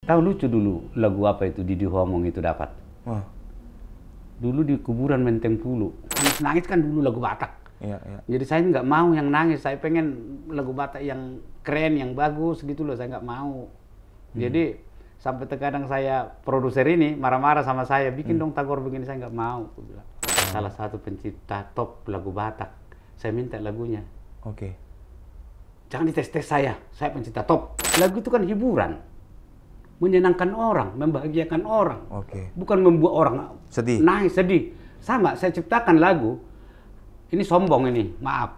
Tahu lucu dulu lagu apa itu Didi Homong itu dapat. Wah. Dulu di kuburan Menteng Pulu. Nangis kan dulu lagu Batak. Iya, iya. Jadi saya nggak mau yang nangis, saya pengen lagu Batak yang keren, yang bagus gitu loh, saya nggak mau. Jadi sampai terkadang saya produser ini marah-marah sama saya, bikin dong Tagor begini, saya nggak mau. Aku bilang. Salah satu pencipta top lagu Batak, saya minta lagunya. Oke. Jangan dites-tes saya pencipta top. Lagu itu kan hiburan, menyenangkan orang, membahagiakan orang. Oke. Bukan membuat orang Sedih. nangis, sedih. Sama, saya ciptakan lagu. Ini sombong ini, maaf.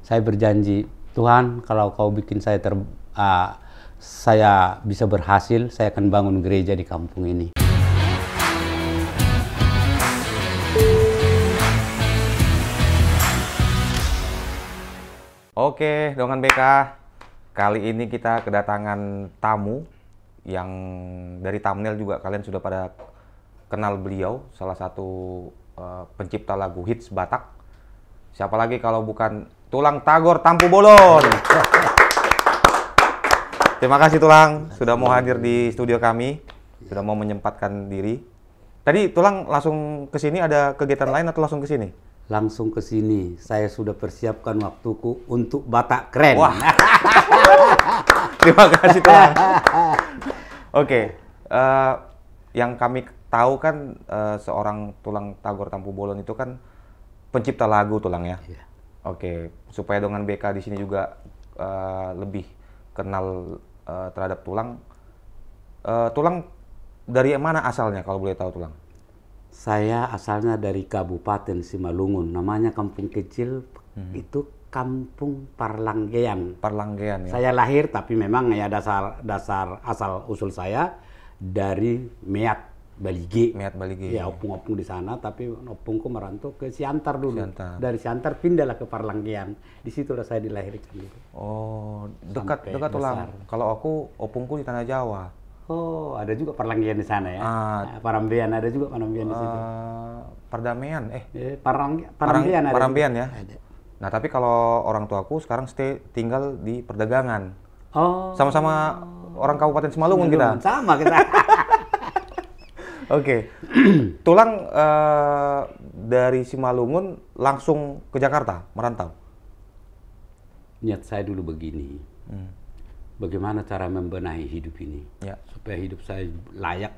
Saya berjanji, Tuhan, kalau kau bikin saya bisa berhasil, saya akan bangun gereja di kampung ini. Oke, Dongan BK. Kali ini kita kedatangan tamu yang dari thumbnail juga kalian sudah pada kenal beliau, salah satu pencipta lagu hits Batak. Siapa lagi kalau bukan Tulang Tagor Tampu Bolon. Terima kasih Tulang sudah mau hadir di studio kami, sudah mau menyempatkan diri. Tadi Tulang langsung ke sini, ada kegiatan lain atau langsung ke sini? Langsung ke sini. Saya sudah persiapkan waktuku untuk Batak keren. Wah. Terima kasih Tulang. Oke, yang kami tahu kan seorang Tulang Tagor Tampu Bolon itu kan pencipta lagu Tulang ya. Iya. Oke, supaya Dongan BK di sini juga lebih kenal terhadap Tulang. Tulang dari mana asalnya kalau boleh tahu Tulang? Saya asalnya dari Kabupaten Simalungun, namanya kampung kecil, itu Kampung Parlanggean. Parlanggean ya. Saya lahir tapi memang ya dasar asal usul saya dari Meat Balige. Meat Balige. Ya, opung-opung di sana, tapi opungku merantau ke Siantar dulu. Siantar. Dari Siantar pindahlah ke Parlanggean. Di situlah saya dilahirkan dulu. Oh, Sampai dekat Tulang. besar. Kalau aku opungku di Tanah Jawa. Oh, ada juga Parlanggean di sana ya. Nah, Parambean ada juga Parambean di situ. Perdamaian, Parambean ada. Parambean ya. Ada. Nah, tapi kalau orang tuaku sekarang tinggal di Perdagangan. Oh. Sama-sama orang Kabupaten Simalungun kita. Sama kita. Oke. Tulang dari Simalungun langsung ke Jakarta, merantau? Niat saya dulu begini. Bagaimana cara membenahi hidup ini? Ya. Supaya hidup saya layak,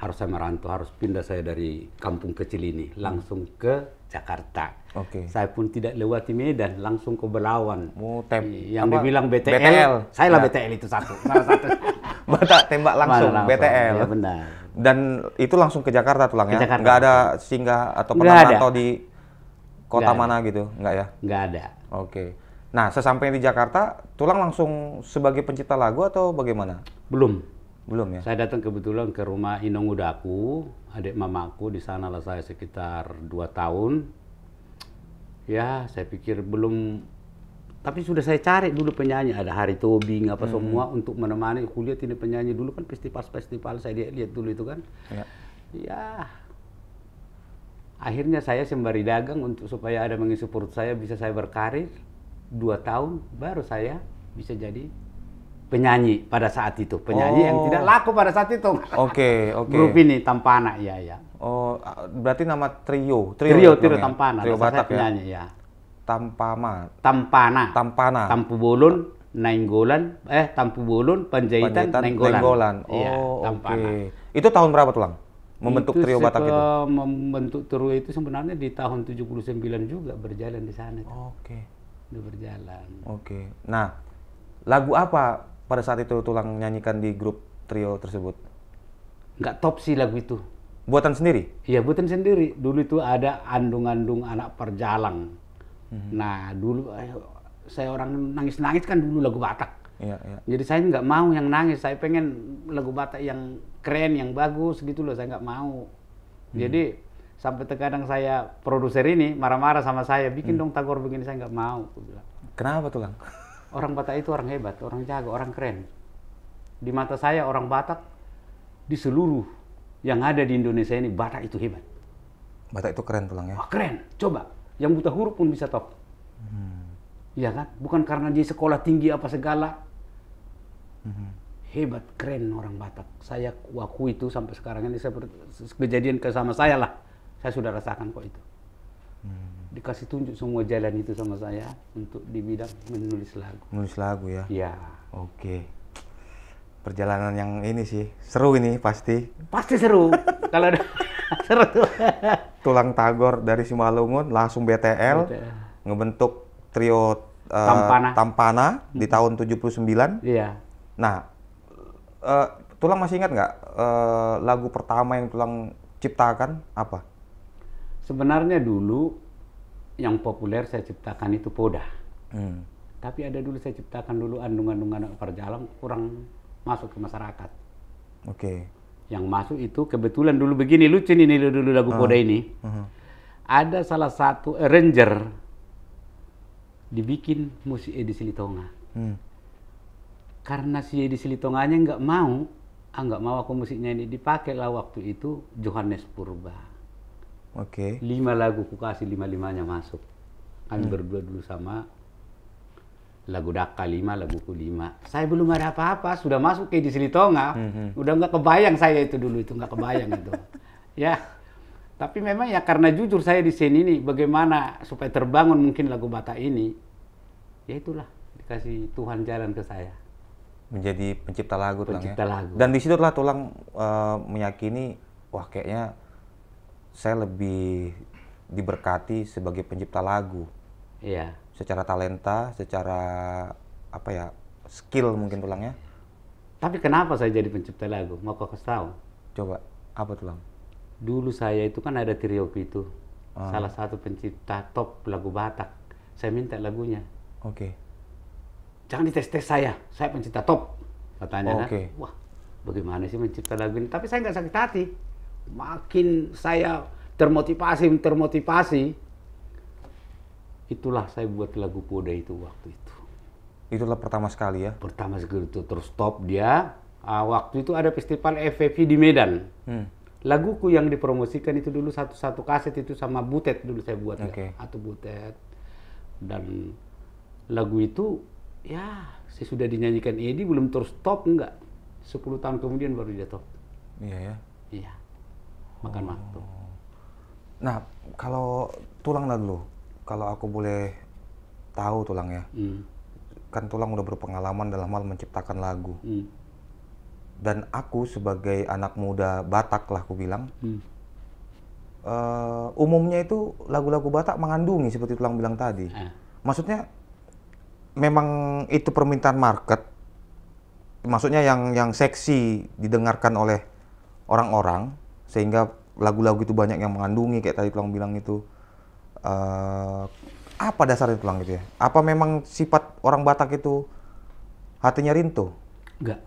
harus saya merantau, harus pindah saya dari kampung kecil ini, langsung ke Jakarta. Oke. Saya pun tidak lewati Medan, langsung ke Belawan. Yang apa? dibilang BTL, BTL. saya lah Ya. BTL itu salah satu. Batak tembak langsung, BTL. Ya benar. Dan itu langsung ke Jakarta Tulang ya? Ke Jakarta. Nggak ada singgah atau Nggak pernah ada. merantau di kota Nggak mana gitu? Nggak ya? Nggak ada. Oke. Nah, sesampainya di Jakarta, Tulang langsung sebagai pencipta lagu atau bagaimana? Belum. Belum ya? Saya datang kebetulan ke rumah Inong Udaku, adik mamaku, di sanalah saya sekitar 2 tahun. Ya, saya pikir belum, tapi sudah saya cari dulu penyanyi, ada Hari Tobing apa semua untuk menemani kuliah ini penyanyi dulu kan festival saya lihat dulu itu kan. Ya. Ya, akhirnya saya sembari dagang untuk supaya ada mengisi perut saya, bisa saya berkarir 2 tahun baru saya bisa jadi penyanyi pada saat itu, penyanyi yang tidak laku pada saat itu. Oke. Grup ini Tampana, ya. Oh, berarti nama trio Trio ya? Tampana. Trio Saya Batak ya? penyanyi ya. Tampana. Tampu Bolon, Nainggolan, Tampu Bolon, Panjaitan, Nainggolan. Iya, Oh, Tampana. oke. Itu tahun berapa Tulang? Membentuk trio Batak itu? Membentuk trio itu sebenarnya di tahun 79 juga berjalan di sana. Oke. Udah berjalan. Oke. Nah, lagu apa pada saat itu Tulang nyanyikan di grup trio tersebut? Nggak top sih lagu itu. Buatan sendiri? Iya, buatan sendiri. Dulu itu ada Andung-andung anak perjalang. Nah, dulu saya orang nangis-nangis kan dulu lagu Batak. Iya. Jadi saya nggak mau yang nangis, saya pengen lagu Batak yang keren, yang bagus gitu loh, saya nggak mau. Jadi sampai terkadang saya produser ini marah-marah sama saya, bikin dong Tagor begini, saya nggak mau. Aku bilang. Kenapa Tulang? Orang Batak itu orang hebat, orang jago, orang keren. Di mata saya orang Batak di seluruh yang ada di Indonesia ini, Batak itu hebat. Batak itu keren Tulang ya? Wah, keren, coba. Yang buta huruf pun bisa top. Iya kan? Bukan karena dia sekolah tinggi apa segala. hebat, keren orang Batak. Saya waktu itu sampai sekarang ini kejadian sama saya lah. Saya sudah rasakan kok itu. Dikasih tunjuk semua jalan itu sama saya untuk di bidang menulis lagu. Menulis lagu ya? Iya. Oke. Perjalanan yang ini sih, seru ini pasti. Pasti seru. Kalau ada seru tuh. Tulang Tagor dari Simalungun langsung BTL. Ngebentuk trio Tampana di tahun 79. Iya. Nah, Tulang masih ingat nggak lagu pertama yang Tulang ciptakan apa? Sebenarnya dulu yang populer saya ciptakan itu Poda. Tapi ada dulu saya ciptakan dulu Andung-Andung Anak Parjalang, kurang masuk ke masyarakat. Oke. Yang masuk itu kebetulan dulu begini, lucu ini dulu lagu Poda ini. Ada salah satu arranger dibikin musik Edi Silitonga. Karena si Edi Silitonganya nggak mau aku musiknya ini dipakai lah waktu itu Johannes Purba. Oke. 5 lagu ku kasih 5-5-nya masuk. Kami berdua dulu sama lagu Daka 5, laguku 5. Saya belum ada apa-apa, sudah masuk ke Edi Silitonga. Udah nggak kebayang saya itu dulu, itu nggak kebayang itu. Ya, tapi memang ya karena jujur saya di sini nih, bagaimana supaya terbangun mungkin lagu Batak ini, ya itulah dikasih Tuhan jalan ke saya. Menjadi pencipta lagu Tulang ya? Lagu. Dan disitulah Tulang meyakini, wah kayaknya saya lebih diberkati sebagai pencipta lagu. Iya. Secara talenta, secara apa ya, skill mungkin Tulangnya. Tapi kenapa saya jadi pencipta lagu? Mau kau kasih tahu? Coba, apa Tulang? Dulu saya itu kan ada trio itu. Salah satu pencipta top lagu Batak. Saya minta lagunya. Oke. Jangan dites-tes saya pencipta top. Katanya Oke. kan. Wah, bagaimana sih mencipta lagu ini? Tapi saya nggak sakit hati. Makin saya termotivasi, itulah saya buat lagu Poda itu waktu itu. Itulah pertama sekali ya? Pertama sekali itu terus top dia. Waktu itu ada festival FFI di Medan. Laguku yang dipromosikan itu dulu satu kaset itu sama Butet dulu saya buat ya. Atau Butet. Dan lagu itu ya sesudah dinyanyikan Edi belum terus top enggak. 10 tahun kemudian baru dia top. Iya ya? Iya. Makan waktu. Nah, kalau Tulang lah dulu, kalau aku boleh tahu Tulang ya, kan Tulang udah berpengalaman dalam hal menciptakan lagu. Dan aku sebagai anak muda Batak lah aku bilang, umumnya itu lagu-lagu Batak mengandungi seperti Tulang bilang tadi. Maksudnya memang itu permintaan market, maksudnya yang seksi didengarkan oleh orang-orang, sehingga lagu-lagu itu banyak yang mengandungi kayak tadi Tulang bilang itu. Apa dasarnya Tulang gitu ya? Apa memang sifat orang Batak itu hatinya rinto? Enggak.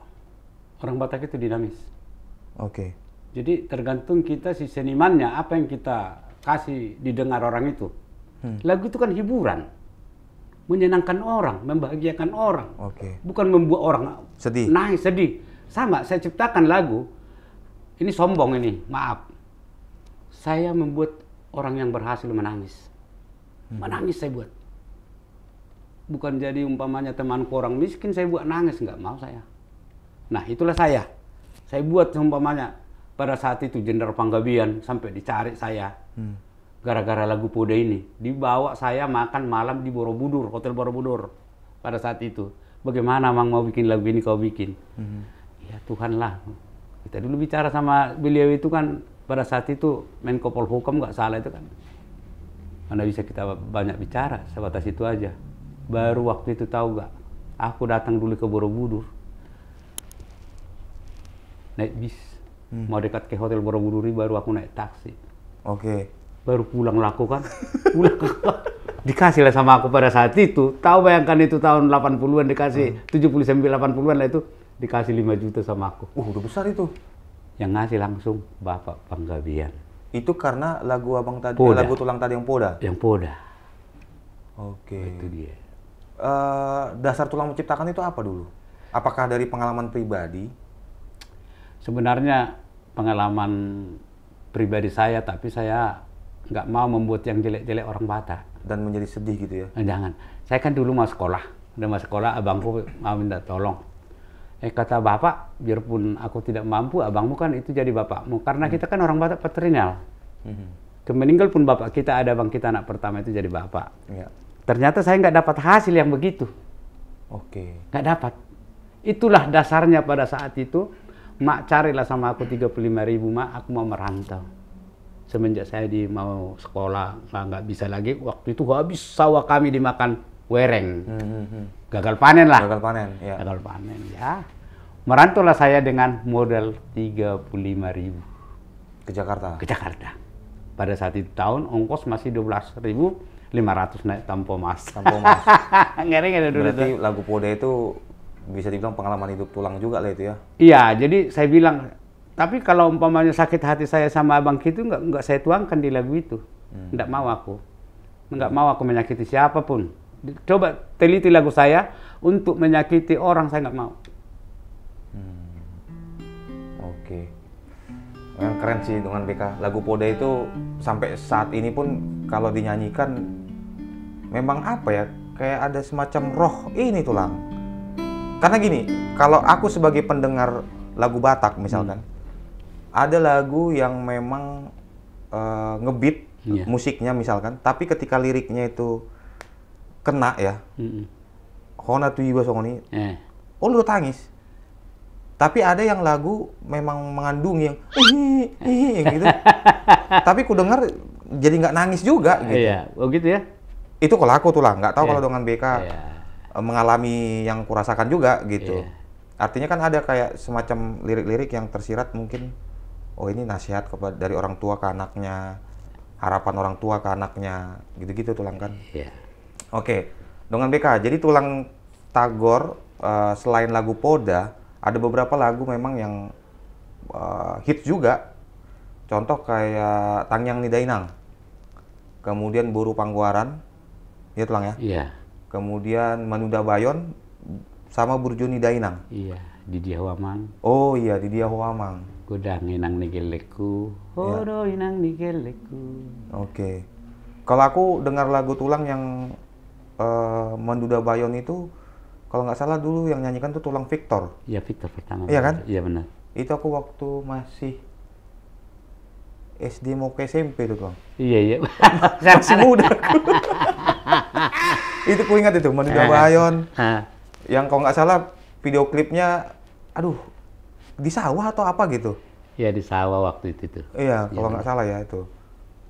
Orang Batak itu dinamis. Oke. Jadi tergantung kita si senimannya, apa yang kita kasih didengar orang itu. Lagu itu kan hiburan. Menyenangkan orang, membahagiakan orang. Oke. Bukan membuat orang sedih. Nangis, sedih. Sama, saya ciptakan lagu. Ini sombong ini, maaf. Saya membuat orang yang berhasil menangis. Menangis saya buat. Bukan jadi umpamanya temanku orang miskin, saya buat nangis. Nggak mau saya. Nah, itulah saya. Saya buat umpamanya pada saat itu Jenderal Panggabean sampai dicari saya. Gara-gara lagu Poda ini. Dibawa saya makan malam di Borobudur, Hotel Borobudur. Pada saat itu. Bagaimana Mang mau bikin lagu ini kau bikin? Ya Tuhan lah. Kita dulu bicara sama beliau itu kan pada saat itu Menko Polhukam nggak salah itu kan. Mana bisa kita banyak bicara, sebatas itu aja. Baru waktu itu tahu nggak? Aku datang dulu ke Borobudur. Naik bis. Mau dekat ke Hotel Borobudur baru aku naik taksi. Oke. Baru pulang laku kan. Pulang dikasih lah sama aku pada saat itu. Tahu bayangkan itu tahun 80-an dikasih 79-80-an lah itu. Dikasih 5 juta sama aku. Udah besar itu. Yang ngasih langsung Bapak Panggabean. Itu karena lagu abang tadi, lagu Tulang tadi yang Poda? Yang Poda. Oke. Itu dia. Dasar Tulang menciptakan itu apa dulu? Apakah dari pengalaman pribadi? Sebenarnya pengalaman pribadi saya, tapi saya nggak mau membuat yang jelek-jelek orang Batak. Dan menjadi sedih gitu ya? Jangan. Saya kan dulu mau sekolah. Udah mau sekolah, abangku mau minta tolong. Kata bapak, biarpun aku tidak mampu, abangmu kan itu jadi bapakmu. Karena kita kan orang Batak patrilineal. Meninggal pun bapak kita, ada abang kita anak pertama itu jadi bapak. Ya. Ternyata saya nggak dapat hasil yang begitu. Oke. Nggak dapat. Itulah dasarnya pada saat itu, mak carilah sama aku 35.000, mak, aku mau merantau. Semenjak saya mau sekolah, nggak bisa lagi, waktu itu habis sawah kami dimakan wereng. Gagal panen lah. Gagal panen, ya. Gagal panen, ya. Merantaulah saya dengan modal 35.000. Ke Jakarta? Ke Jakarta. Pada saat itu tahun, ongkos masih 12.500 naik Tampo Mas. Tampo Mas. Ngeri-ngeri dulu. Berarti lagu Poda itu bisa dibilang pengalaman hidup tulang juga lah itu ya? Iya, jadi saya bilang, tapi kalau umpamanya sakit hati saya sama abang itu nggak saya tuangkan di lagu itu. Nggak mau aku. Nggak mau aku menyakiti siapapun. Coba teliti lagu saya, untuk menyakiti orang saya nggak mau. Oke. Yang keren sih dengan BK. Lagu Poda itu sampai saat ini pun kalau dinyanyikan memang apa ya, kayak ada semacam roh ini tulang. Karena gini, kalau aku sebagai pendengar lagu Batak misalkan, ada lagu yang memang ngebeat musiknya misalkan, tapi ketika liriknya itu kena ya, Hona tuiba songoni, oh lu tangis. Tapi ada yang lagu memang mengandung yang gitu. Tapi ku dengar jadi nggak nangis juga gitu. Iya, oh gitu ya? Itu kalau aku tuh lah, nggak tahu kalau dengan BK mengalami yang kurasakan juga gitu. Artinya kan ada kayak semacam lirik-lirik yang tersirat mungkin, oh ini nasihat dari orang tua ke anaknya, harapan orang tua ke anaknya, gitu-gitu tulang kan. Oke, dengan BK, jadi tulang Tagor selain lagu Poda, ada beberapa lagu memang yang hits juga. Contoh kayak Tangyang Ni Dainang. Kemudian Buru Pangguaran. Iya tulang ya? Iya. Kemudian Manuda Bayon sama Burjuni Dainang. Iya, di Diawamang. Oh iya, di Diawamang. Godang inang nigeleku. Hodo inang nigeleku. Oke. Kalau aku dengar lagu tulang yang Manuda Bayon itu, kalau nggak salah dulu yang nyanyikan tuh tulang Victor. Iya, Victor pertama. Iya kan? Iya benar. Itu aku waktu masih SD mau ke SMP tuh tulang. Iya, iya. Masih muda aku. Itu ku ingat itu, Manuda Bayon. Yang kalau nggak salah video klipnya, aduh, di sawah atau apa gitu. Iya, di sawah waktu itu tuh. Iya, kalau nggak salah ya itu.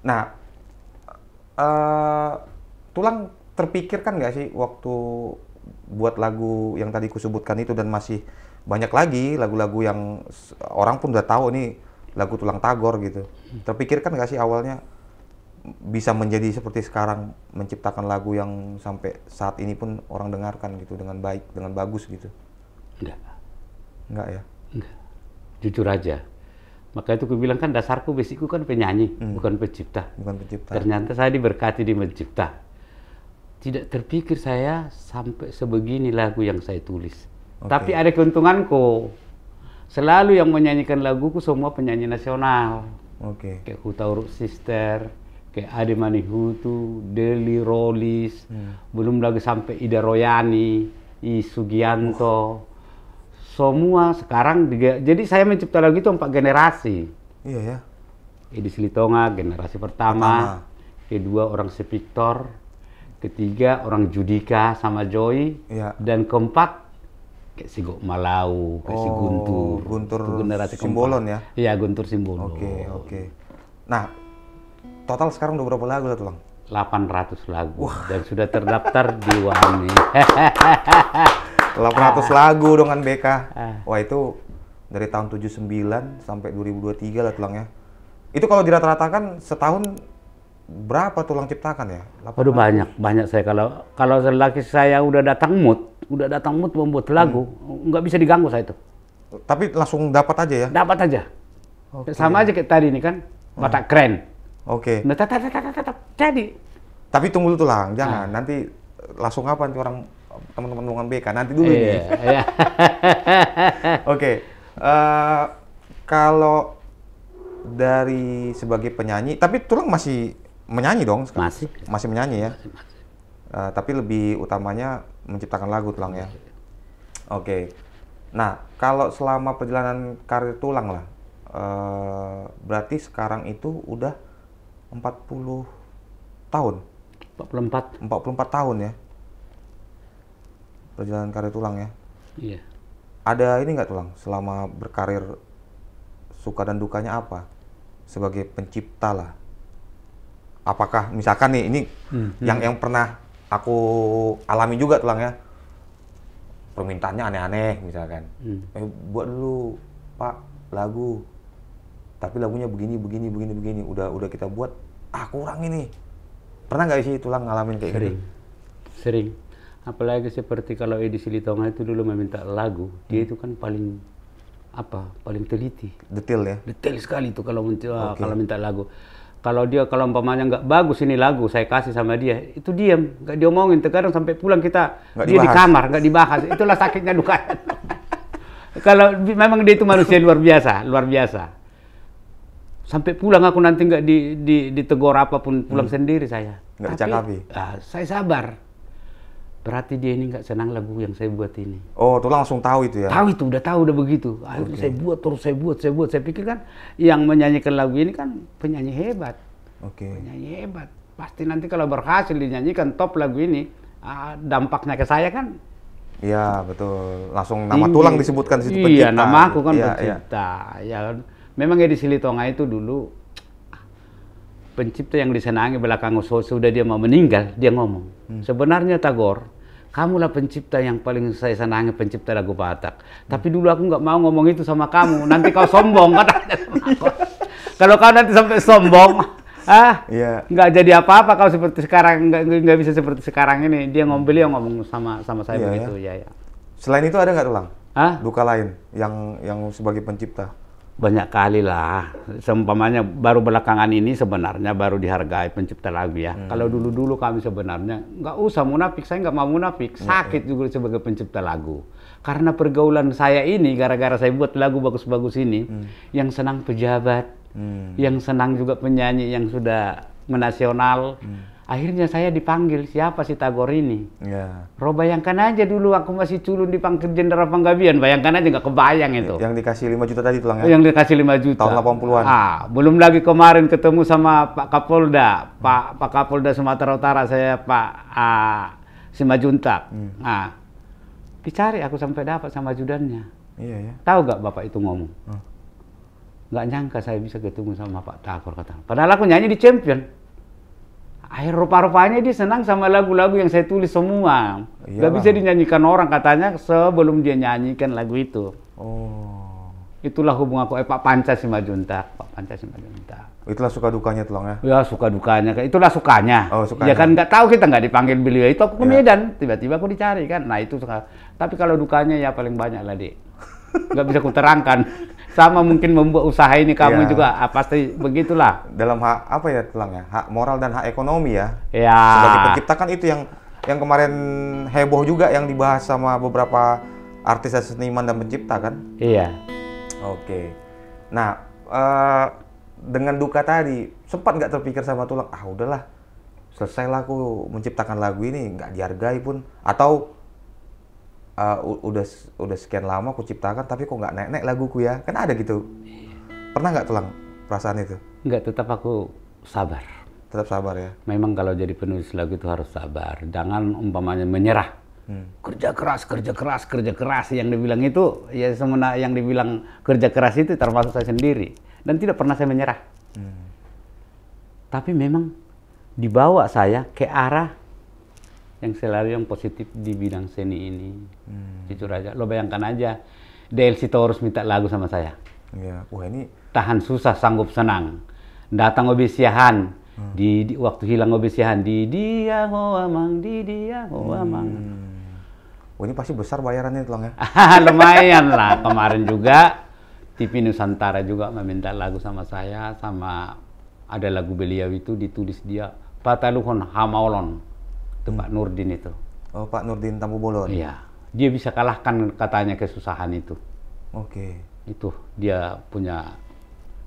Nah, tulang terpikirkan nggak sih waktu buat lagu yang tadi kusebutkan itu, dan masih banyak lagi lagu-lagu yang orang pun udah tahu nih lagu Tulang Tagor gitu. Terpikirkan nggak sih awalnya bisa menjadi seperti sekarang, menciptakan lagu yang sampai saat ini pun orang dengarkan gitu dengan baik, dengan bagus gitu? Enggak ya? Enggak. Jujur aja. Maka itu aku bilang kan dasarku, basicku kan penyanyi, bukan pencipta. Bukan pencipta. Ternyata saya diberkati di mencipta. Tidak terpikir saya sampai sebegini lagu yang saya tulis. Tapi ada keuntunganku. Selalu yang menyanyikan laguku semua penyanyi nasional. Kayak Hutauruk Sister, kayak Ade Manihutu, Deli Rolis, belum lagi sampai Ida Royani, I Sugianto. Semua sekarang, jadi saya mencipta lagu itu 4 generasi. Iya ya. Edi Silitonga, generasi pertama. Kedua orang Sepiktor. Ketiga orang Judika sama Joy. Dan keempat kayak si Gok Malau, kayak si Guntur. Guntur generasi Simbolon ya? Iya, Guntur Simbolon. Oke. Nah, total sekarang udah berapa lagu lah tulang? 800 lagu. Dan sudah terdaftar di WAMI. 800 lagu dengan BK. Wah, itu dari tahun 79 sampai 2023 lah tulang ya. Itu kalau dirata-ratakan setahun berapa tulang ciptakan ya? Waduh, banyak saya. Kalau laki saya udah datang mood membuat lagu, nggak bisa diganggu saya itu. Tapi langsung dapat aja ya? Dapat aja. Sama aja kayak tadi ini kan, Batak keren. Nah, tetap jadi. Tapi tunggu dulu tulang, jangan nanti langsung apa nanti orang teman-teman dengan BK nanti dulu ini. Kalau dari sebagai penyanyi, tapi tulang masih menyanyi dong? Masih menyanyi ya? Tapi lebih utamanya menciptakan lagu tulang ya? Nah, kalau selama perjalanan karir Tulang lah, berarti sekarang itu udah 40 tahun, 44. 44 tahun ya, perjalanan karir Tulang ya. Iya. Ada ini nggak Tulang, selama berkarir suka dan dukanya apa? Sebagai pencipta lah. Apakah misalkan nih, ini yang pernah aku alami juga Tulang ya, permintaannya aneh-aneh misalkan. Buat dulu Pak lagu, tapi lagunya begini. Udah kita buat, kurang ini. Pernah nggak sih Tulang ngalamin kayak gitu? Sering. Apalagi seperti kalau Edi Silitonga itu dulu meminta lagu, dia itu kan paling teliti. Detail ya? Detail sekali itu kalau minta lagu. Kalau umpamanya nggak bagus ini lagu, saya kasih sama dia, itu diam, nggak diomongin. Terkadang sampai pulang dia di kamar, nggak dibahas. Itulah sakitnya dukanya. Kalau memang dia itu manusia luar biasa. Sampai pulang aku nanti nggak ditegur apapun, pulang sendiri saya. Nggak dicakapi? Saya sabar. Berarti dia ini nggak senang lagu yang saya buat ini. Oh, Tulang langsung tahu itu ya? Tahu itu, udah begitu. Akhirnya saya buat terus, saya buat. Saya pikir kan yang menyanyikan lagu ini kan penyanyi hebat. Penyanyi hebat. Pasti nanti kalau berhasil dinyanyikan top lagu ini, dampaknya ke saya kan. Iya, betul. Langsung nama Tulang disebutkan di situ, pencipta. Iya, nama aku kan pencipta. Ya, memang Edi Silitonga itu dulu pencipta yang disenangi. Belakang sudah dia mau meninggal, dia ngomong, sebenarnya Tagor, kamulah pencipta yang paling saya senangi, pencipta lagu Batak. Tapi dulu aku nggak mau ngomong itu sama kamu, nanti kau sombong, katanya sama aku. Kalau kau nanti sampai sombong, nggak jadi apa-apa kau seperti sekarang, nggak bisa seperti sekarang ini. Dia ngomong sama saya begitu ya. Selain itu ada nggak Tulang? Duka lain yang sebagai pencipta? Banyak kali lah. Seumpamanya baru belakangan ini sebenarnya baru dihargai pencipta lagu ya. Kalau dulu kami sebenarnya nggak usah munafik, saya nggak mau munafik. Sakit juga sebagai pencipta lagu. Karena pergaulan saya ini, gara-gara saya buat lagu bagus-bagus ini, yang senang pejabat, yang senang juga penyanyi yang sudah menasional. Akhirnya saya dipanggil, siapa si Tagor ini? Roh, bayangkan aja dulu aku masih culun dipanggil Jenderal Panggabean, bayangkan aja nggak kebayang itu. Yang dikasih 5 juta tadi Tulang ya? Yang dikasih 5 juta. Tahun 80-an. Belum lagi kemarin ketemu sama Pak Kapolda, Pak Kapolda Sumatera Utara, saya Pak Simajuntak. Dicari aku sampai dapat sama ajudannya. Iya ya. Tahu nggak Bapak itu ngomong? Nggak nyangka saya bisa ketemu sama Pak Tagor, kata. Padahal aku nyanyi di Champion. Akhir rupa-rupanya dia senang sama lagu-lagu yang saya tulis semua. Gak bisa dinyanyikan orang katanya sebelum dia nyanyikan lagu itu. Itulah hubungan aku, Pak Panca Simajuntak. Itulah suka dukanya Tulang ya? Ya, suka dukanya. Itulah sukanya. Sukanya. Ya kan nggak tahu, kita nggak dipanggil beliau. Itu aku ke Medan, tiba-tiba aku dicari kan. Nah itu suka. Tapi kalau dukanya ya paling banyak lah, Dek. Nggak bisa kuterangkan. Sama mungkin membuat usaha ini kamu juga pasti begitulah. Dalam hak apa ya Tulang ya? Hak moral dan hak ekonomi ya. Sebagai pencipta kan itu yang kemarin heboh juga, yang dibahas sama beberapa artis dan seniman dan pencipta kan? Iya. Oke. Nah, dengan duka tadi sempat nggak terpikir sama Tulang, udahlah, selesailah aku menciptakan lagu ini, nggak dihargai pun, atau udah sekian lama aku ciptakan tapi kok nggak naik laguku ya, kan ada gitu. Pernah nggak Tulang perasaan itu? Nggak, tetap aku sabar. Tetap sabar ya? Memang kalau jadi penulis lagu itu harus sabar, jangan umpamanya menyerah. Kerja keras yang dibilang itu ya, semena yang dibilang kerja keras itu termasuk saya sendiri, dan tidak pernah saya menyerah. Tapi memang dibawa saya ke arah yang selalu yang positif di bidang seni ini. Jujur aja, lo bayangkan aja, Del Sitorus minta lagu sama saya. Iya. Wah, ini tahan susah sanggup senang, datang obesiahan, di waktu hilang obesiahan, di dia ho amang. Wah, ini pasti besar bayarannya Tulang ya? Lumayan lah. Kemarin juga TV Nusantara juga meminta lagu sama saya, sama ada lagu beliau itu ditulis dia Pataluhon Hamaolon. Itu Pak Nurdin itu. Oh, Pak Nurdin Tambu Bolon. Iya. Dia bisa kalahkan katanya kesusahan itu. Itu dia punya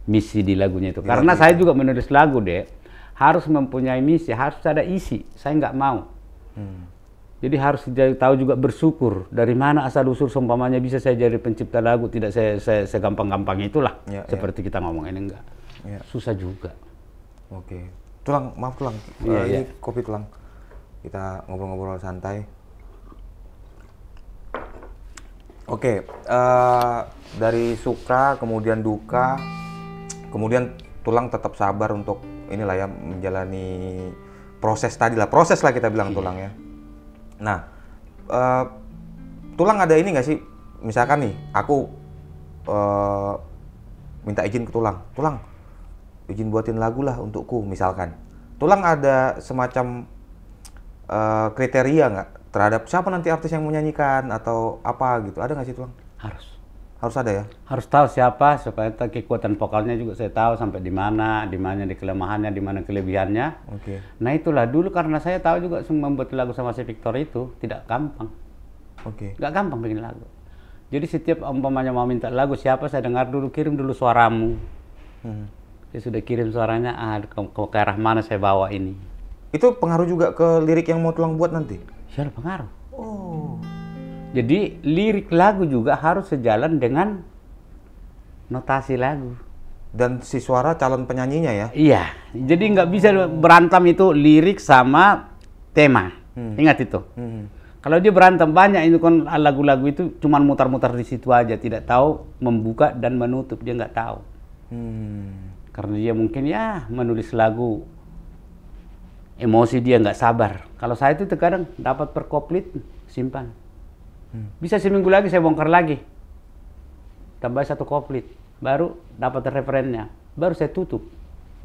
misi di lagunya itu. Karena saya juga menulis lagu, Dek. Harus mempunyai misi, harus ada isi. Saya nggak mau. Jadi harus tahu juga bersyukur dari mana asal usul seumpamanya bisa saya jadi pencipta lagu, tidak saya gampang-gampang itulah. Ya, Seperti kita ngomong ini enggak. Ya. Susah juga. Oke. Tulang, maaf Tulang. Iya, iya. Ini kopi Tulang. Kita ngobrol-ngobrol santai. Oke, dari suka, kemudian duka, kemudian Tulang tetap sabar untuk inilah ya menjalani proses tadi lah, proses lah kita bilang Tulang ya. Nah, Tulang ada ini nggak sih? Misalkan nih, aku minta izin ke Tulang, izin buatin lagu lah untukku, misalkan. Tulang ada semacam kriteria nggak terhadap siapa nanti artis yang menyanyikan atau apa gitu? Ada nggak sih Tulang? Harus ada ya? Harus tahu siapa supaya kekuatan vokalnya juga saya tahu sampai di mana di kelemahannya, di mana kelebihannya. Oke. Nah itulah dulu karena saya tahu juga membuat lagu sama si Victor itu tidak gampang. Oke. Nggak gampang bikin lagu. Jadi setiap umpamanya mau minta lagu siapa saya dengar dulu, kirim dulu suaramu. Saya sudah kirim suaranya, ke arah mana saya bawa ini. Itu pengaruh juga ke lirik yang mau Tulang buat nanti? Iya pengaruh. Oh. Jadi lirik lagu juga harus sejalan dengan notasi lagu. Dan si suara calon penyanyinya ya? Iya, jadi nggak bisa berantem itu lirik sama tema. Ingat itu. Kalau dia berantem banyak itu kan lagu-lagu itu cuman mutar-mutar di situ aja, tidak tahu membuka dan menutup, dia nggak tahu. Karena dia mungkin ya menulis lagu emosi dia nggak sabar. Kalau saya itu terkadang dapat per koplit simpan. Bisa seminggu lagi saya bongkar lagi, tambah satu koplit, baru dapat referennya, baru saya tutup.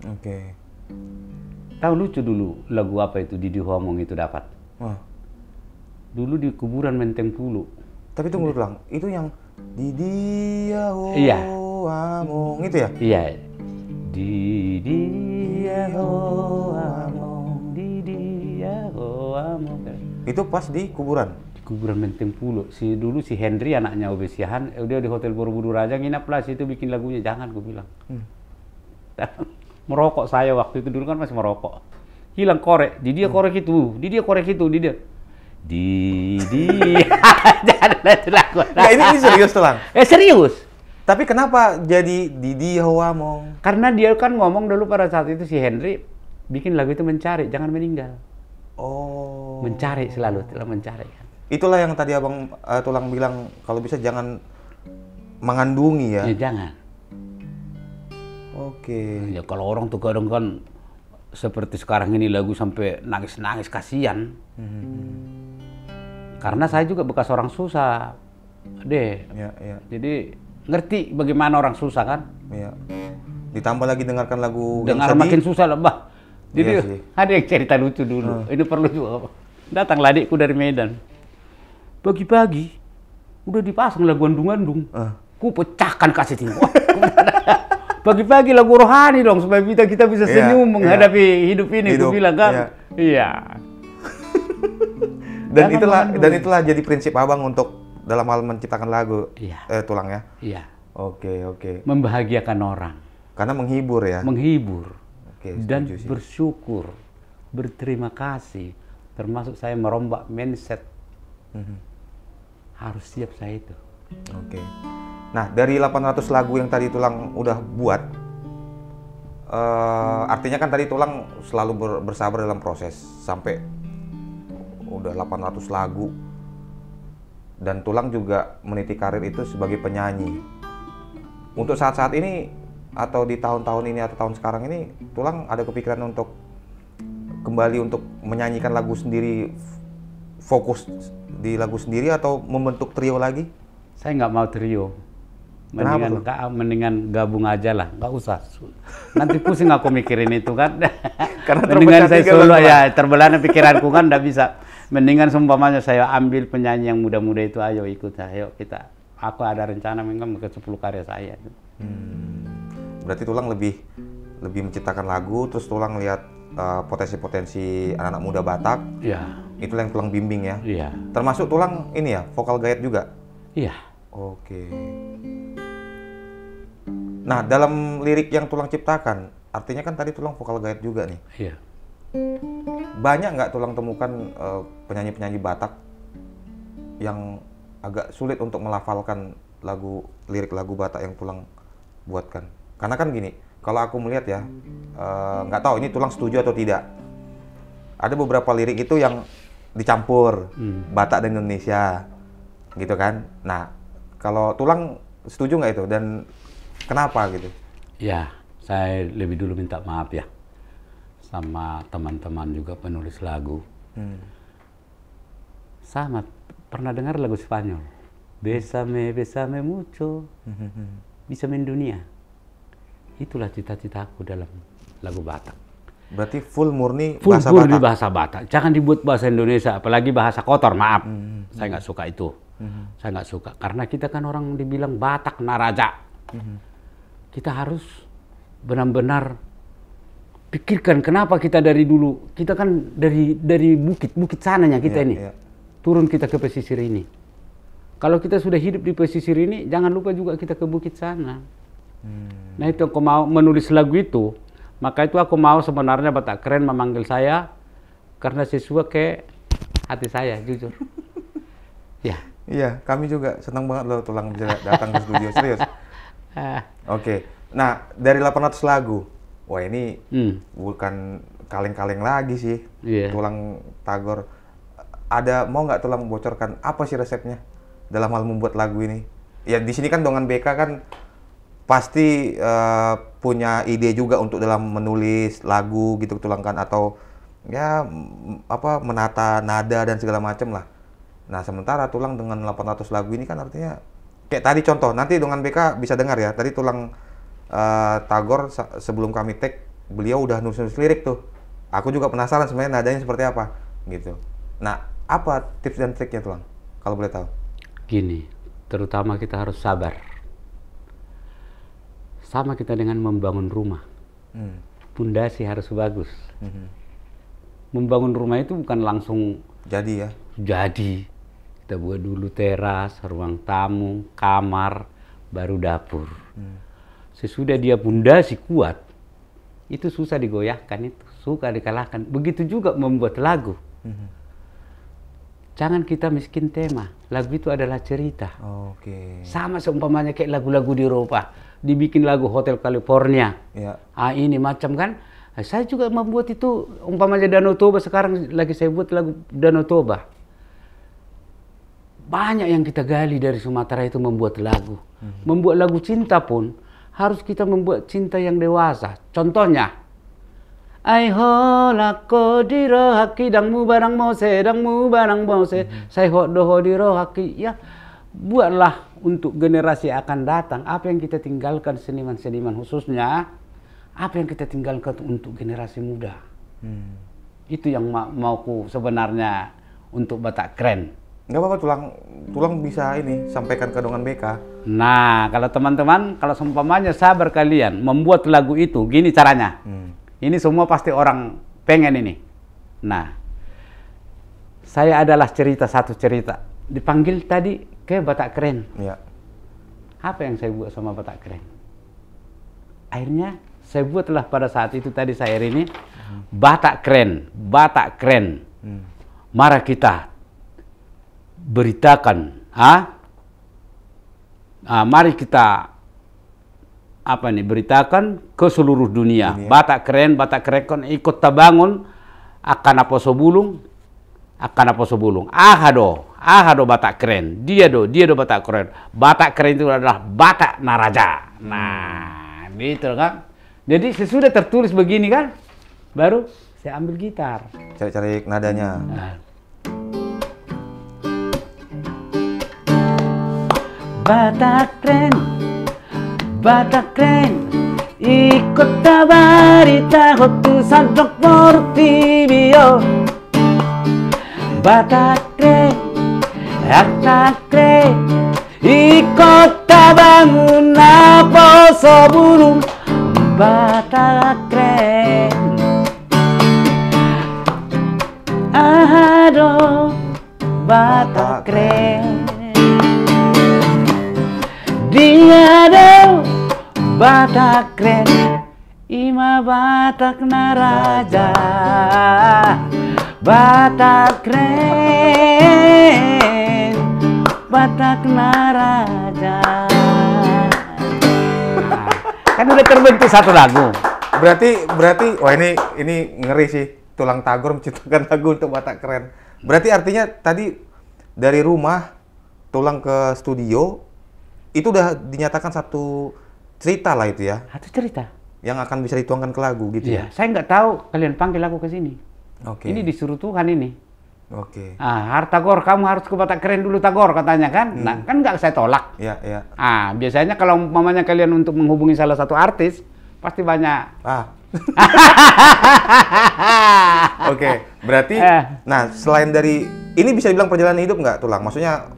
Oke. Tahu lucu dulu lagu apa itu Didi Homong itu dapat. Wah. Dulu di kuburan Menteng Pulu. Tapi tunggu Tulang, itu yang Didi Iya. Homong itu ya? Iya. Didi Homong, Didi Homong. Itu pas di kuburan? Kuburan Menteng Pulu. Dulu si Henry anaknya Obesihan, dia di Hotel Borobudur aja nginap lah situ bikin lagunya. Jangan, gue bilang. Merokok saya waktu itu dulu kan masih merokok. Hilang korek, di dia korek itu, di dia korek itu, di dia. Jangan itu lagu. Nah, ini serius Tulang? Serius. Tapi kenapa jadi Didi Homong? Karena dia kan ngomong dulu pada saat itu si Henry bikin lagu itu mencari, jangan meninggal. Oh. Mencari selalu mencari. Itulah yang tadi Abang Tulang bilang kalau bisa jangan mengandungi ya. Ya jangan. Oke. Ya kalau orang tuh kadang kan seperti sekarang ini lagu sampai nangis-nangis kasihan. Karena saya juga bekas orang susah, deh. Ya, ya. Jadi ngerti bagaimana orang susah kan. Ya. Ditambah lagi dengarkan lagu Dengar yang sedih. makin susah lah, Bah. Jadi Iya sih. ada yang cerita lucu dulu. Ini perlu juga. Datanglah adikku dari Medan. Pagi-pagi udah dipasang lagu andung-andung. Ku pecahkan kaset ini. Pagi-pagi lagu rohani dong supaya kita bisa senyum menghadapi hidup ini. Ku bilang kan. Iya. Dan itulah jadi prinsip Abang untuk dalam hal menciptakan lagu. Tulang ya. Iya. Oke. Membahagiakan orang. Karena menghibur ya. Menghibur. Oke, dan sih. Bersyukur, berterima kasih. Termasuk saya merombak mindset. Harus siap saya itu. Oke. Nah, dari 800 lagu yang tadi Tulang udah buat, artinya kan tadi Tulang selalu bersabar dalam proses sampai udah 800 lagu, dan Tulang juga meniti karir itu sebagai penyanyi. Untuk saat-saat ini atau di tahun-tahun ini atau tahun sekarang ini, Tulang ada kepikiran untuk kembali untuk menyanyikan lagu sendiri, fokus di lagu sendiri atau membentuk trio lagi? Saya nggak mau trio. Mendingan gabung aja lah, nggak usah. Nanti pusing aku mikirin itu kan. Karena mendingan saya solo ya, terbelahnya pikiranku kan nggak bisa. Mendingan seumpamanya saya ambil penyanyi yang muda-muda itu, ayo ikut, ayo kita. Aku ada rencana memang ke 10 karya saya. Berarti Tulang lebih menciptakan lagu, terus Tulang lihat potensi-potensi anak-anak muda Batak. Iya. Itulah yang Tulang bimbing ya. Iya. Termasuk Tulang ini ya, vokal gayet juga. Iya. Oke. Nah, dalam lirik yang Tulang ciptakan, artinya kan tadi Tulang vokal gayet juga nih. Iya. banyak nggak tulang temukan penyanyi-penyanyi Batak yang agak sulit untuk melafalkan lirik lagu Batak yang Tulang buatkan? Karena kan gini, kalau aku melihat ya, nggak tahu ini Tulang setuju atau tidak. Ada beberapa lirik itu yang dicampur Batak dan Indonesia, gitu kan? Nah, kalau Tulang setuju nggak itu dan kenapa gitu? Ya, saya lebih dulu minta maaf ya sama teman-teman juga penulis lagu. Sama, pernah dengar lagu Spanyol? Besame, besame mucho, bisa mendunia. Itulah cita-citaku dalam lagu Batak. Berarti full murni Full bahasa murni Batak? bahasa Batak. Jangan dibuat bahasa Indonesia, apalagi bahasa kotor, maaf. Saya nggak suka itu. Saya nggak suka, karena kita kan orang dibilang Batak Naraja. Kita harus benar-benar pikirkan kenapa kita dari dulu, kita kan dari bukit sananya kita ini. Turun kita ke pesisir ini. Kalau kita sudah hidup di pesisir ini, jangan lupa juga kita ke bukit sana. Nah itu aku mau menulis lagu itu, maka itu aku mau sebenarnya Batak Keren memanggil saya karena sesuai ke hati saya, jujur. Ya. Iya, kami juga senang banget loh Tulang bisa datang ke studio, serius. Oke, nah dari 800 lagu, wah ini bukan kaleng-kaleng lagi sih, Tulang Tagor. Mau nggak Tulang bocorkan apa sih resepnya dalam hal membuat lagu ini? Ya di sini kan Dongan BK kan pasti punya ide juga untuk dalam menulis lagu gitu Tulang kan, atau ya menata nada dan segala macam lah. Nah sementara Tulang dengan 800 lagu ini kan artinya kayak tadi contoh, nanti Dongan BK bisa dengar ya, tadi Tulang Tagor sebelum kami take, beliau udah nulis lirik tuh. Aku juga penasaran sebenarnya nadanya seperti apa gitu. Nah, apa tips dan triknya Tulang kalau boleh tahu? Gini, terutama kita harus sabar. Sama kita dengan membangun rumah. Pondasi harus bagus. Membangun rumah itu bukan langsung jadi ya. Jadi kita buat dulu teras, ruang tamu, kamar, baru dapur. Sesudah dia pondasi kuat, itu susah digoyahkan, itu suka dikalahkan. Begitu juga membuat lagu. Jangan kita miskin tema. Lagu itu adalah cerita. Sama seumpamanya kayak lagu-lagu di Eropa. Dibikin lagu Hotel California. Ini macam kan. Saya juga membuat itu, umpamanya Danau Toba, sekarang lagi saya buat lagu Danau Toba. Banyak yang kita gali dari Sumatera itu membuat lagu. Membuat lagu cinta pun, harus kita membuat cinta yang dewasa. Contohnya, ai hola ko diro haki dangmu barang mose saya doho diro haki, ya buatlah untuk generasi akan datang apa yang kita tinggalkan, seniman-seniman khususnya apa yang kita tinggalkan untuk generasi muda. Itu yang mauku sebenarnya untuk Batak Keren. Nggak apa-apa Tulang bisa ini sampaikan ke Dongan BK. Nah kalau teman-teman, kalau seumpamanya sabar kalian membuat lagu itu, gini caranya. Ini semua pasti orang pengen ini. Nah, saya adalah satu cerita. Dipanggil tadi ke Batak Keren. Apa yang saya buat sama Batak Keren? Akhirnya saya buatlah pada saat itu tadi saya ini Batak Keren, Batak Keren. Mari kita beritakan, mari kita beritakan ke seluruh dunia. Batak Keren kan ikut tabangun akan apa sobulung. Ahado Batak Keren. Dia do Batak Keren. Batak Keren itu adalah Batak Naraja. Nah, gitu kan. Jadi sesudah tertulis begini kan, baru saya ambil gitar. Cari-cari nadanya. Batak Keren, ikut tabarita hotu santok portibio. Batak Keren, ikut tabangun apa sebelum. Batak Keren, aduh Batak Keren. Dia do Batak Keren, Ima Batak Naraja, Batak keren, Batak Naraja. Nah, kan udah terbentuk satu lagu. Berarti, wah ini ngeri sih. Tulang Tagor menciptakan lagu untuk Batak keren. Berarti artinya tadi dari rumah Tulang ke studio itu udah dinyatakan satu cerita lah itu ya. Satu cerita. Yang akan bisa dituangkan ke lagu gitu ya? Saya nggak tahu kalian panggil aku ke sini. Oke. Ini disuruh Tuhan ini. Oke. Tagor, kamu harus ke Batak keren dulu Tagor katanya kan. Nah, kan nggak saya tolak. Iya. Biasanya kalau mamanya kalian untuk menghubungi salah satu artis, pasti banyak. Oke, berarti, nah selain dari, ini bisa dibilang perjalanan hidup nggak Tulang? Maksudnya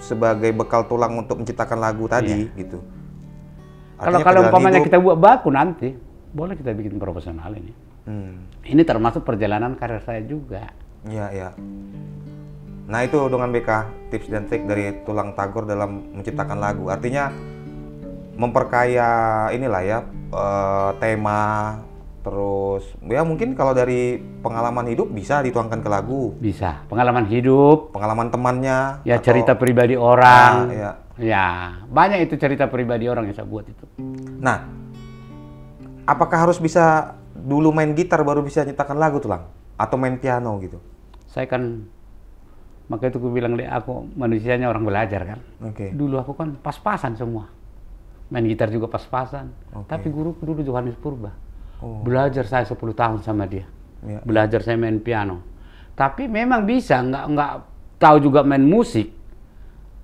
sebagai bekal Tulang untuk menciptakan lagu tadi gitu. Kalau umpamanya kita buat baku nanti, boleh kita bikin profesional ini. Ini termasuk perjalanan karir saya juga. Iya. Nah itu dengan BK, tips dan trik dari Tulang Tagor dalam menciptakan lagu. Artinya memperkaya inilah ya, tema, terus ya mungkin kalau dari pengalaman hidup bisa dituangkan ke lagu. Bisa, pengalaman hidup. Pengalaman temannya. Ya cerita pribadi orang. Ya. Ya, banyak itu cerita pribadi orang yang saya buat itu. Nah, apakah harus bisa dulu main gitar baru bisa nyiptakan lagu Tulang? Atau main piano gitu? Saya kan, maka itu aku bilang, aku manusianya orang belajar kan. Oke. Dulu aku kan pas-pasan semua. Main gitar juga pas-pasan. Tapi guruku dulu Johannes Purba. Belajar saya 10 tahun sama dia. Ya. Belajar saya main piano. Tapi memang bisa, nggak tahu juga main musik.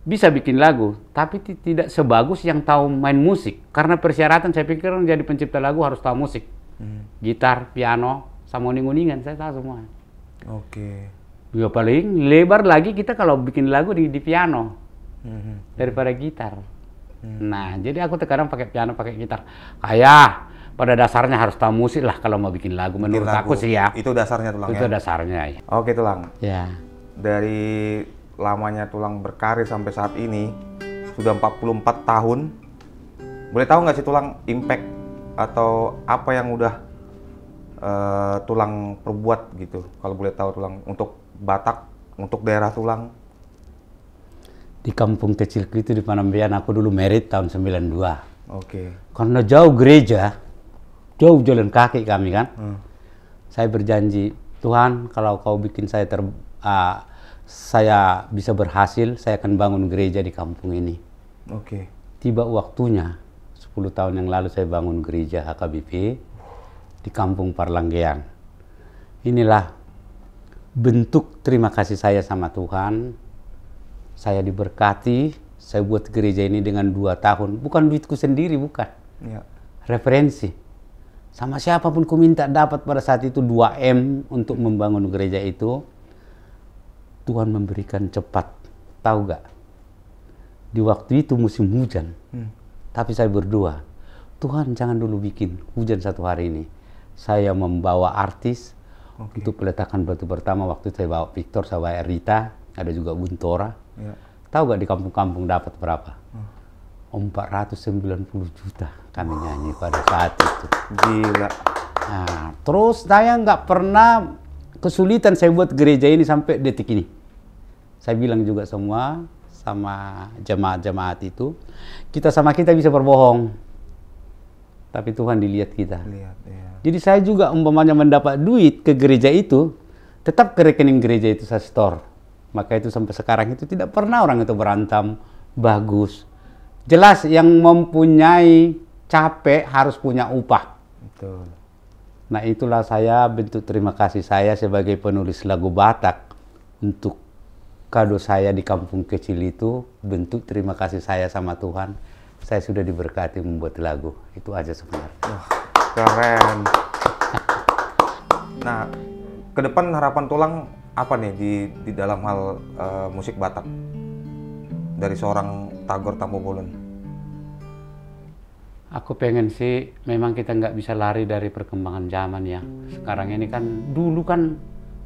Bisa bikin lagu, tapi tidak sebagus yang tahu main musik. Karena persyaratan saya pikir jadi pencipta lagu harus tahu musik. Gitar, piano, sama uning-uningan, saya tahu semua. Oke. Ya paling lebar lagi kita kalau bikin lagu di piano daripada gitar. Nah, jadi aku sekarang pakai piano, pakai gitar. Kayak pada dasarnya harus tahu musik lah kalau mau bikin lagu. Menurut aku sih ya. Itu dasarnya Tulang itu ya? Itu dasarnya ya. Oke Tulang. Ya. Dari lamanya Tulang berkarir sampai saat ini, sudah 44 tahun. Boleh tahu nggak sih Tulang impact atau apa yang udah Tulang perbuat gitu? Kalau boleh tahu Tulang, untuk Batak, untuk daerah Tulang. Di kampung kecilku itu di Panambean, aku dulu merit tahun 92. Oke. Karena jauh gereja, jauh jalan kaki kami kan. Saya berjanji, Tuhan kalau kau bikin saya bisa berhasil, saya akan bangun gereja di kampung ini. Oke. Tiba waktunya, 10 tahun yang lalu saya bangun gereja HKBP di kampung Parlanggean. Inilah bentuk terima kasih saya sama Tuhan. Saya diberkati, saya buat gereja ini dengan 2 tahun. Bukan duitku sendiri, bukan. Ya. Referensi. Sama siapapun ku minta dapat pada saat itu 2M untuk membangun gereja itu. Tuhan memberikan cepat. Tahu gak? Di waktu itu musim hujan. Tapi saya berdoa, Tuhan jangan dulu bikin hujan satu hari ini. Saya membawa artis untuk peletakan batu pertama. Waktu itu saya bawa Victor, saya bawa Rita, ada juga Guntora. Ya. Tahu gak di kampung-kampung dapat berapa? 490 juta kami nyanyi pada saat itu. Gila. Nah, terus saya nggak pernah kesulitan saya buat gereja ini sampai detik ini. Saya bilang juga semua sama jemaat-jemaat itu, kita sama kita bisa berbohong, tapi Tuhan dilihat kita. Lihat, ya. Jadi saya juga umpamanya mendapat duit ke gereja itu, tetap ke rekening gereja itu saya store. Maka itu sampai sekarang itu tidak pernah orang itu berantem, bagus. Jelas yang mempunyai capek harus punya upah. Betul. Nah itulah saya bentuk terima kasih saya sebagai penulis lagu Batak untuk kado saya di kampung kecil itu, bentuk terima kasih saya sama Tuhan. Saya sudah diberkati membuat lagu. Itu aja sebenarnya. Wah, keren. Nah, ke depan harapan Tulang apa nih di dalam hal musik Batak dari seorang Tagor Tambobolon? Aku pengen sih, memang kita nggak bisa lari dari perkembangan zaman ya. Sekarang ini kan, dulu kan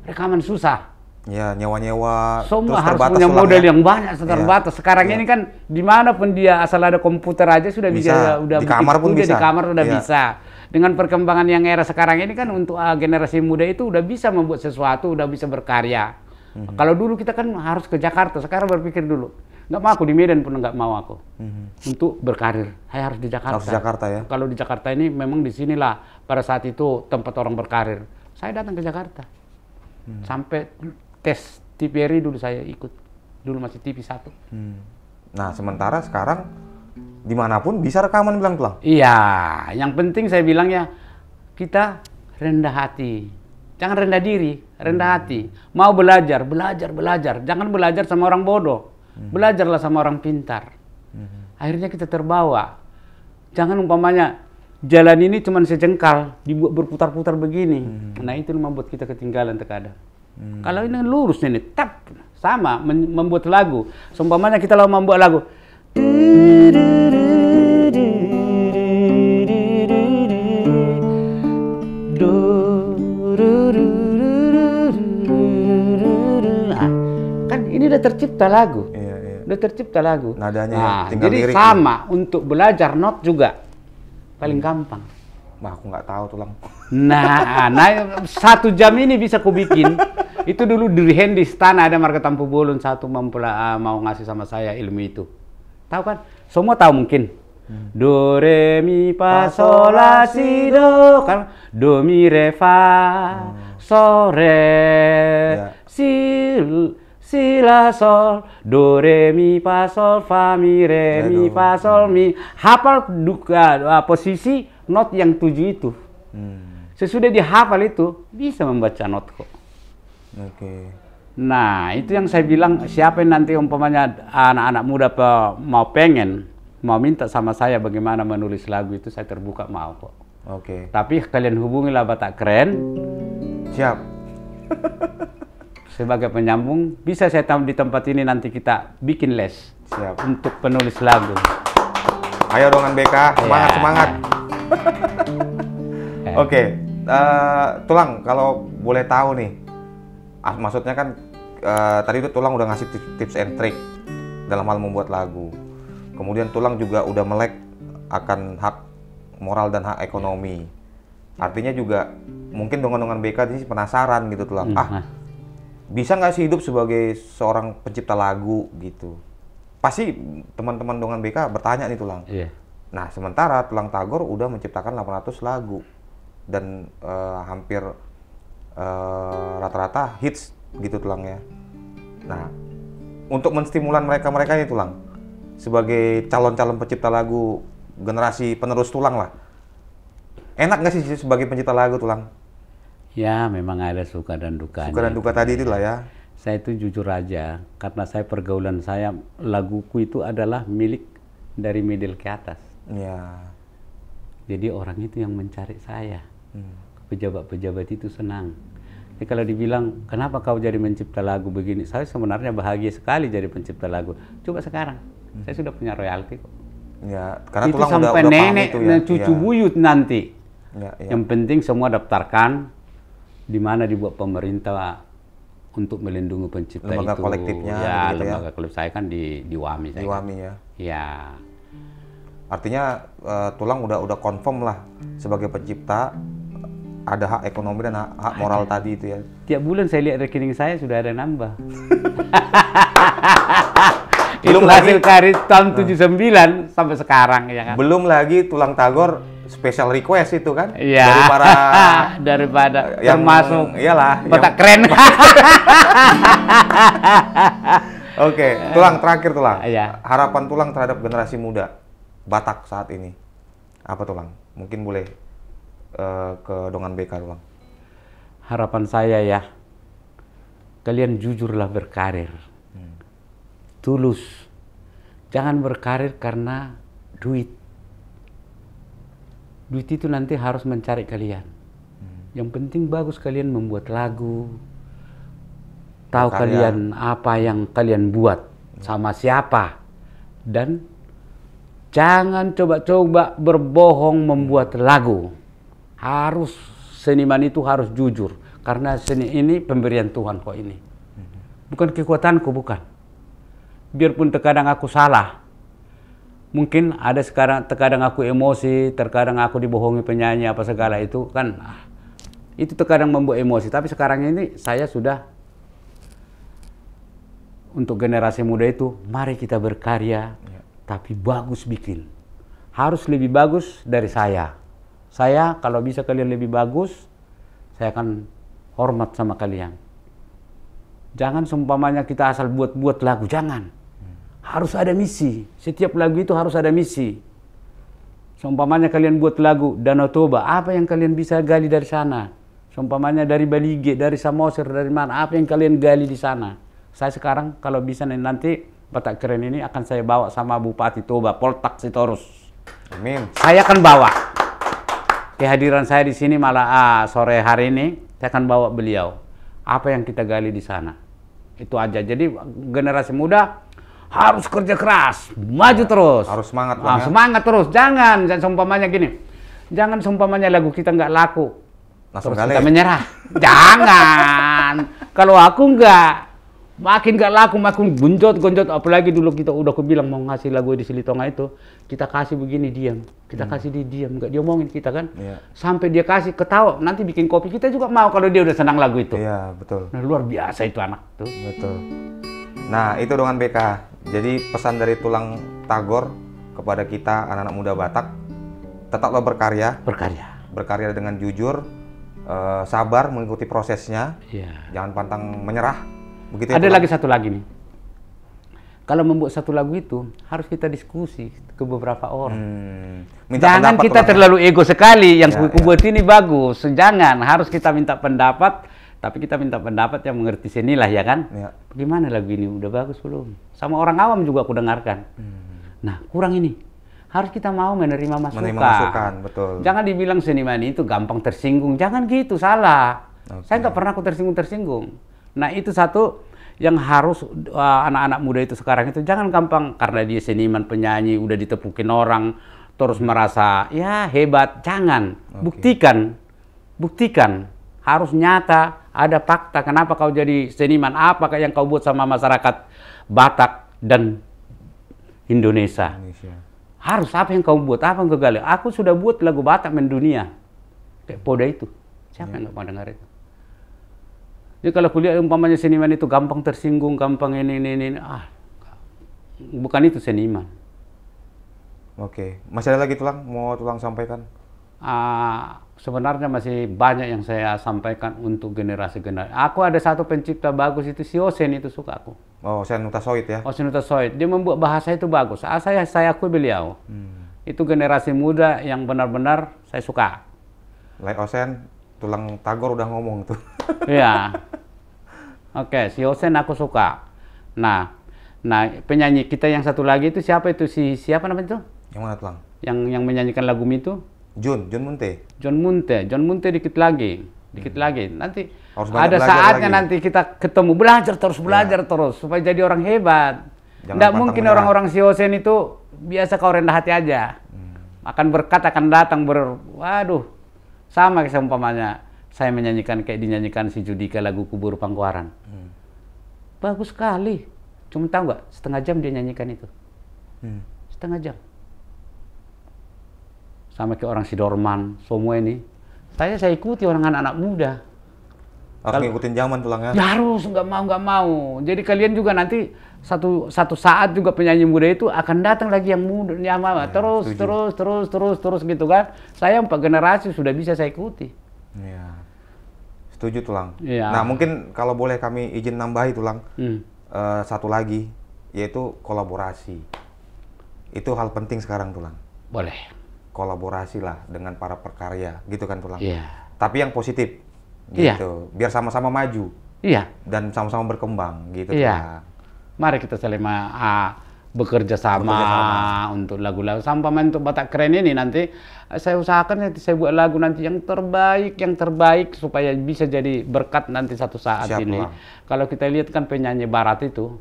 rekaman susah. Ya, nyewa-nyewa. Semua harus punya model yang banyak, terbatas. Sekarang ini kan, dimanapun dia asal ada komputer aja sudah bisa, udah di kamar pun bisa. Di kamar udah bisa. dengan perkembangan yang era sekarang ini kan untuk generasi muda itu udah bisa membuat sesuatu, udah bisa berkarya. Kalau dulu kita kan harus ke Jakarta, sekarang berpikir dulu. Nggak mau aku di Medan pun nggak mau aku untuk berkarir. Saya harus di Jakarta. Harus Jakarta ya. Kalau di Jakarta ini memang di sinilah pada saat itu tempat orang berkarir. Saya datang ke Jakarta. Sampai tes TVRI dulu saya ikut. Dulu masih TV 1. Nah, sementara sekarang dimanapun bisa rekaman bilang Tulang. Iya, yang penting saya bilangnya kita rendah hati. Jangan rendah diri, rendah hati. Mau belajar, belajar. Jangan belajar sama orang bodoh. Belajarlah sama orang pintar. Akhirnya kita terbawa. Jangan umpamanya jalan ini cuma sejengkal, dibuat berputar-putar begini. Nah itu membuat kita ketinggalan terkadang. Kalau ini lurus ini, tap, sama membuat lagu. Seumpamanya kita lalu membuat lagu. Kan ini udah tercipta lagu. Udah tercipta lagu. Nadanya tinggal jadi lirik. sama untuk belajar not juga paling gampang. Wah, aku nggak tahu Tulang. Nah 1 jam ini bisa ku bikin. Itu dulu Dirhen di istana ada Marga Tampu Bolon satu mau ngasih sama saya ilmu itu. Tahu kan? Semua tahu mungkin. Do re mi fa sol la si do kan do mi re fa so re si la sol do re mi fa sol fa mi re mi fa sol mi. Hafal posisi not yang 7 itu. Sesudah dihafal itu bisa membaca not kok. Nah itu yang saya bilang, siapa yang nanti umpamanya anak-anak muda mau minta sama saya bagaimana menulis lagu itu, saya terbuka mau kok. Tapi kalian hubungilah Batak Keren. Siap. Sebagai penyambung, bisa saya tahu di tempat ini nanti kita bikin les. Siap. Untuk penulis lagu. Ayo Dongan BK, semangat. Tulang, kalau boleh tahu nih, maksudnya kan tadi itu Tulang udah ngasih tips and trick dalam hal membuat lagu. Kemudian Tulang juga udah melek akan hak moral dan hak ekonomi. Artinya juga mungkin Dongan-Dongan BK ini penasaran gitu Tulang. Bisa nggak sih hidup sebagai seorang pencipta lagu gitu? Pasti teman-teman Dongan BK bertanya nih Tulang. Nah sementara Tulang Tagor udah menciptakan 800 lagu dan hampir rata-rata hits gitu Tulang ya. Nah untuk menstimulan mereka ini Tulang sebagai calon-calon pencipta lagu generasi penerus Tulang lah, enak nggak sih sebagai pencipta lagu Tulang? Ya memang ada suka dan dukanya. Suka dan duka tadi itulah ya. Saya itu jujur aja, karena saya pergaulan saya, laguku itu adalah milik dari middle ke atas. Jadi orang itu yang mencari saya. Pejabat-pejabat itu senang. Jadi kalau dibilang, kenapa kau jadi mencipta lagu begini? Saya sebenarnya bahagia sekali jadi pencipta lagu. Coba sekarang, saya sudah punya royalti kok. Karena itu Tulang sampai udah nenek itu ya. Cucu buyut nanti. Yang penting semua daftarkan di mana dibuat pemerintah untuk melindungi pencipta lembaga itu. Kolektifnya. Lembaga kolektif saya kan di WAMI. Di WAMI ya. Ya. Artinya Tulang udah confirm lah sebagai pencipta, ada hak ekonomi dan hak moral tadi itu ya. Tiap bulan saya lihat rekening saya sudah ada nambah. Belum itu hasil karya tahun 79 sampai sekarang ya kan. Belum lagi Tulang Tagor special request itu kan. Daripada yang termasuk Batak yang... Keren. Tulang terakhir Tulang. Harapan Tulang terhadap generasi muda Batak saat ini apa Tulang? Mungkin boleh ke Dongan BK Tulang. Harapan saya ya, kalian jujurlah berkarir. Tulus. Jangan berkarir karena duit. Duit itu nanti harus mencari kalian. Yang penting bagus kalian membuat lagu. Tahu kalian apa yang kalian buat sama siapa. Dan jangan coba-coba berbohong membuat lagu. Harus seniman itu harus jujur. Karena seni ini pemberian Tuhan kok ini. Bukan kekuatanku, bukan. Biarpun terkadang aku salah. Mungkin ada sekarang, terkadang aku emosi, terkadang aku dibohongi penyanyi apa segala itu kan, itu terkadang membuat emosi. Tapi sekarang ini saya sudah, untuk generasi muda itu, mari kita berkarya, tapi bagus bikin. Harus lebih bagus dari saya. Saya kalau bisa kalian lebih bagus, saya akan hormat sama kalian. Jangan seumpamanya kita asal buat-buat lagu, jangan. Harus ada misi. Setiap lagu itu harus ada misi. Seumpamanya kalian buat lagu Danau Toba, apa yang kalian bisa gali dari sana? Seumpamanya dari Balige, dari Samosir, dari mana, apa yang kalian gali di sana? Saya sekarang kalau bisa nanti Batak Keren ini akan saya bawa sama Bupati Toba, Poltak Sitorus. Amin. Saya akan bawa. Kehadiran saya di sini malah sore hari ini, saya akan bawa beliau. Apa yang kita gali di sana. Itu aja. Jadi generasi muda harus kerja keras, maju terus. Harus semangat Bang, ya? Semangat terus. Jangan seumpamanya gini. Jangan seumpamanya lagu kita nggak laku, Langsung terus gali. kita menyerah. Jangan. Kalau aku makin nggak laku, makin gonjot. Apalagi dulu kita udah bilang mau ngasih lagu di Silitonga itu, kita kasih begini diam, kita kasih dia diam, nggak diomongin kita kan. Sampai dia kasih ketawa, nanti bikin kopi kita juga mau kalau dia udah senang lagu itu. Iya, betul. Nah, luar biasa itu anak tuh. Betul. Nah, itu dengan BK. Jadi pesan dari Tulang Tagor kepada kita anak-anak muda Batak, tetaplah berkarya. Berkarya dengan jujur, sabar mengikuti prosesnya. Iya. Jangan pantang menyerah. Begitu ya, Ada Tulang? lagi satu lagi nih. Kalau membuat satu lagu itu harus kita diskusi ke beberapa orang. Minta Jangan pendapat, kita Tulang, terlalu ego sekali. Yang Ya, buat ini bagus. Jangan. Harus kita minta pendapat. Tapi kita minta pendapat yang mengerti seni lah, ya kan? Ya. Bagaimana lagu ini? Udah bagus belum? Sama orang awam juga aku dengarkan. Nah, kurang ini. Harus kita mau menerima masukan. Menerima masukan, betul. Jangan dibilang seniman itu gampang tersinggung. Jangan gitu, salah. Oke. Saya nggak pernah aku tersinggung. Nah, itu satu yang harus anak-anak muda itu sekarang itu jangan gampang karena dia seniman, penyanyi, udah ditepukin orang, terus merasa ya hebat. Jangan. Buktikan. Harus nyata, ada fakta. Kenapa kau jadi seniman? Apa yang kau buat sama masyarakat Batak dan Indonesia? Harus apa yang kau buat? Apa yang kau gali? Aku sudah buat lagu Batak mendunia. Kayak Poda itu. Siapa yang nggak mau dengar itu? Jadi kalau kuliah umpamanya seniman itu gampang tersinggung, gampang ini. Bukan itu seniman. Oke. Masih ada lagi Tulang? Mau Tulang sampaikan? Sebenarnya masih banyak yang saya sampaikan untuk generasi-generasi. Aku ada satu pencipta bagus itu, si Osen itu suka aku. Oh, Osen Utasoid ya? Osen Utasoid. Dia membuat bahasa itu bagus. Saya akui beliau. Itu generasi muda yang benar-benar saya suka. Like Osen, Tulang Tagor udah ngomong tuh. Iya. Oke, si Osen aku suka. Nah, penyanyi kita yang satu lagi itu siapa itu? Siapa namanya itu? Yang mana Tulang? Yang menyanyikan lagu itu? John Munte. John Munte dikit lagi. Nanti Harus banyak ada belajar saatnya lagi. nanti kita ketemu, belajar terus supaya jadi orang hebat. Jangan Tidak pantang mungkin menyerah. orang-orang Siosen itu biasa kau rendah hati aja. Akan berkat, akan datang waduh. Sama kayak seumpamanya saya menyanyikan kayak dinyanyikan si Judika lagu Kubur Pangkuaran. Bagus sekali. Cuma tahu nggak, setengah jam dia nyanyikan itu. Setengah jam. Sama kayak orang Sidorman, semua ini. Saya ikuti orang anak-anak muda. Harus ngikutin zaman Tulang ya? Ya harus, nggak mau. Jadi kalian juga nanti satu saat juga penyanyi muda itu akan datang lagi yang muda, yang mama. Terus gitu kan. Saya 4 generasi sudah bisa saya ikuti. Iya. Setuju Tulang. Iya. Nah mungkin kalau boleh kami izin nambahi Tulang. Satu lagi, yaitu kolaborasi. Itu hal penting sekarang Tulang. Boleh. Kolaborasi lah dengan para pekarya, gitu kan Tulang. Iya. Tapi yang positif, Iya. gitu. Biar sama-sama maju Iya. dan sama-sama berkembang, gitu. Iya. Tulang. Mari kita saling bekerja sama untuk lagu-lagu. Sampai untuk Batak Keren ini nanti saya usahakan nanti saya buat lagu nanti yang terbaik supaya bisa jadi berkat nanti satu saat. Siap, ini. Tulang. Kalau kita lihat kan penyanyi barat itu,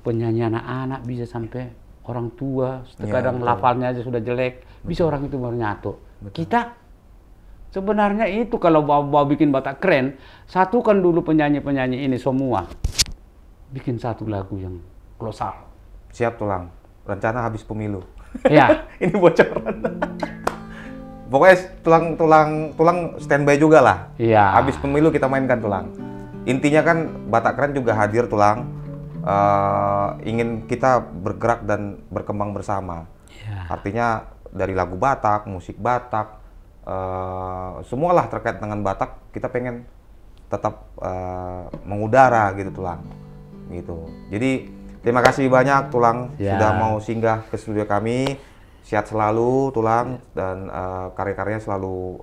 penyanyi anak-anak bisa sampai orang tua, terkadang lafalnya aja sudah jelek, bisa orang itu baru nyatu. Kita sebenarnya itu kalau mau bikin Batak Keren, satukan dulu penyanyi-penyanyi ini semua, bikin satu lagu yang kolosal. Siap Tulang. rencana habis pemilu. Iya. Ini bocoran. Pokoknya tulang standby juga lah. Iya. Habis pemilu kita mainkan tulang. Intinya kan Batak Keren juga hadir tulang. Ingin kita bergerak dan berkembang bersama. Iya. Artinya dari lagu Batak, musik Batak, semualah terkait dengan Batak kita pengen tetap mengudara gitu tulang. Gitu. Jadi terima kasih banyak tulang Ya. sudah mau singgah ke studio kami. Sehat selalu tulang dan karya-karyanya selalu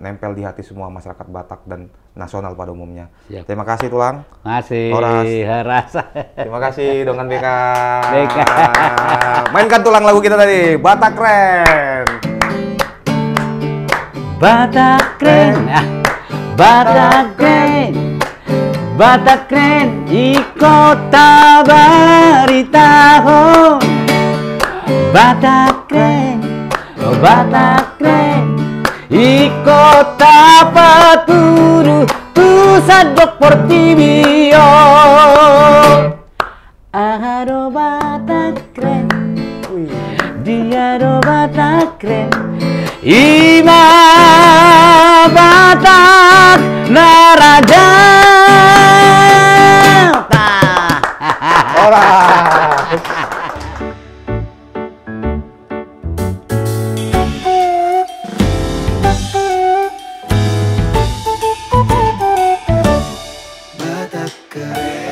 nempel di hati semua masyarakat Batak dan nasional pada umumnya. Siap. Terima kasih tulang. Masih Horas. rasa. Terima kasih dengan BK. BK. Mainkan tulang lagu kita tadi, Batak Keren. Batak keren, Batak keren, Batak keren, di kota Baritaho. Batak keren, Batak keren, di kota Paturu, pusat Portibio. Ahado Batak keren, dia do Batak keren, Ima Batak Naraja. Batak Keren.